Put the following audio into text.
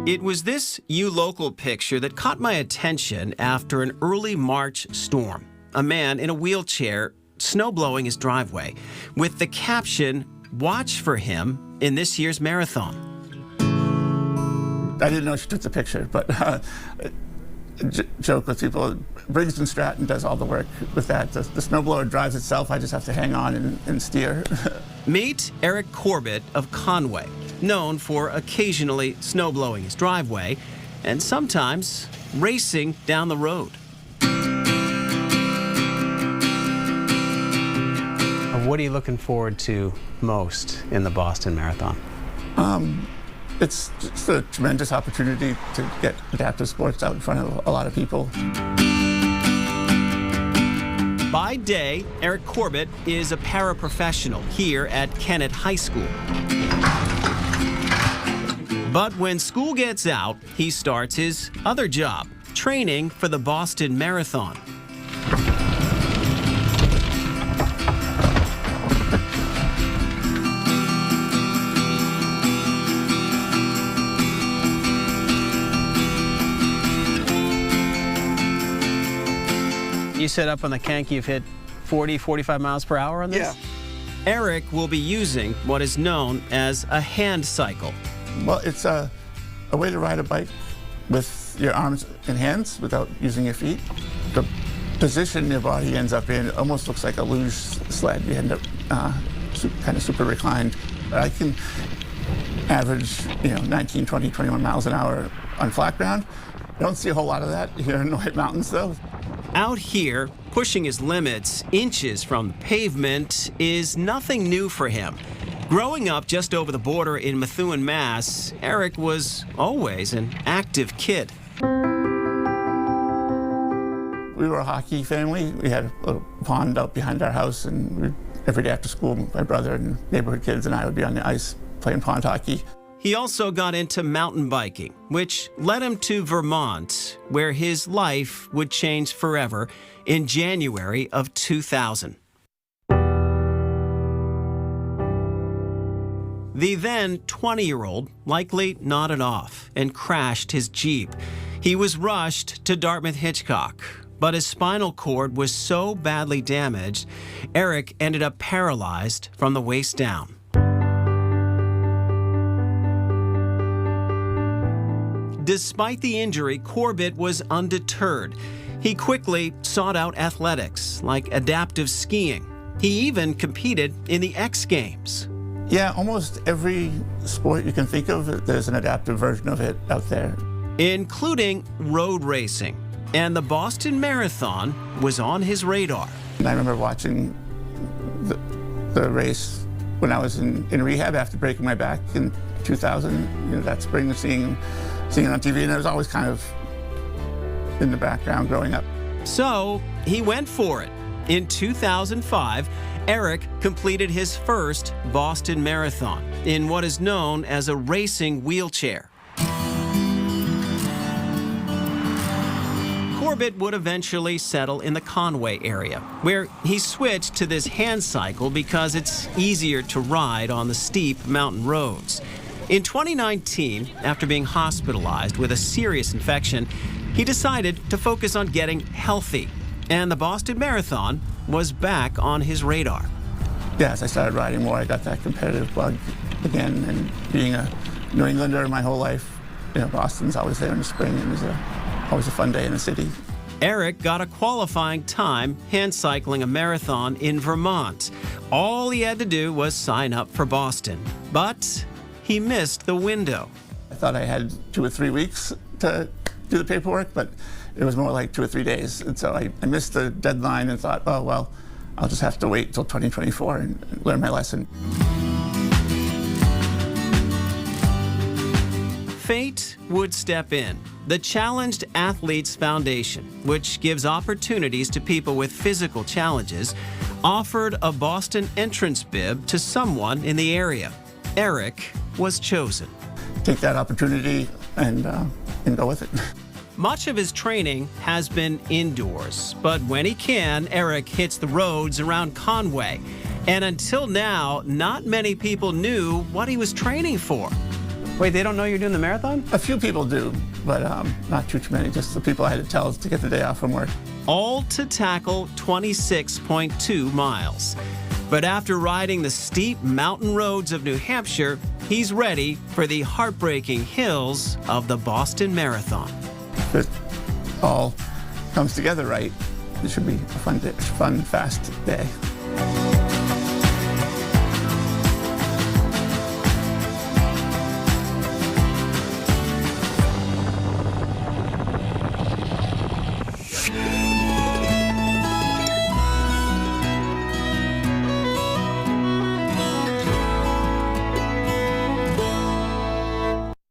It was this U-Local picture that caught my attention after an early March storm. A man in a wheelchair snowblowing his driveway with the caption, "Watch for him in this year's marathon." I didn't know she took the picture, but joke with people, Briggs & Stratton does all the work with that. The snowblower drives itself. I just have to hang on and steer. Meet Eric Corbett of Conway, known for occasionally snowblowing his driveway and sometimes racing down the road. What are you looking forward to most in the Boston Marathon? It's just a tremendous opportunity to get adaptive sports out in front of a lot of people. By day, Eric Corbett is a paraprofessional here at Kennett High School. But when school gets out, he starts his other job, training for the Boston Marathon. You said up on the Kank you've hit 40, 45 miles per hour on this? Yeah. Eric will be using what is known as a hand cycle. Well, it's a way to ride a bike with your arms and hands without using your feet. The position your body ends up in almost looks like a luge sled. You end up kind of super reclined. I can average, 19, 20, 21 miles an hour on flat ground. I don't see a whole lot of that here in the White Mountains, though. Out here, pushing his limits inches from the pavement is nothing new for him. Growing up just over the border in Methuen, Mass., Eric was always an active kid. We were a hockey family. We had a little pond out behind our house, and every day after school, my brother and neighborhood kids and I would be on the ice playing pond hockey. He also got into mountain biking, which led him to Vermont, where his life would change forever in January of 2000. The then 20-year-old likely nodded off and crashed his Jeep. He was rushed to Dartmouth-Hitchcock, but his spinal cord was so badly damaged, Eric ended up paralyzed from the waist down. Despite the injury, Corbett was undeterred. He quickly sought out athletics like adaptive skiing. He even competed in the X Games. Yeah, almost every sport you can think of, there's an adaptive version of it out there. Including road racing. And the Boston Marathon was on his radar. And I remember watching the race when I was in rehab after breaking my back in 2000, that spring, seeing it on TV, and it was always kind of in the background growing up. So he went for it. In 2005, Eric completed his first Boston Marathon in what is known as a racing wheelchair. Corbett would eventually settle in the Conway area, where he switched to this hand cycle because it's easier to ride on the steep mountain roads. In 2019, after being hospitalized with a serious infection, he decided to focus on getting healthy, and the Boston Marathon was back on his radar. Yeah, as I started riding more, I got that competitive bug again, and being a New Englander my whole life, Boston's always there in the spring, and it was always a fun day in the city. Eric got a qualifying time hand cycling a marathon in Vermont. All he had to do was sign up for Boston, but he missed the window. I thought I had 2 or 3 weeks to do the paperwork, but it was more like 2 or 3 days. And so I missed the deadline and thought, oh, well, I'll just have to wait until 2024 and learn my lesson. Fate would step in. The Challenged Athletes Foundation, which gives opportunities to people with physical challenges, offered a Boston entrance bib to someone in the area. Eric was chosen. Take that opportunity and go with it. Much of his training has been indoors, but when he can, Eric hits the roads around Conway. And until now, not many people knew what he was training for. Wait, they don't know you're doing the marathon? A few people do, but not too many. Just the people I had to tell to get the day off from work. All to tackle 26.2 miles. But after riding the steep mountain roads of New Hampshire, he's ready for the heartbreaking hills of the Boston Marathon. If it all comes together right, it should be a fun, fast day.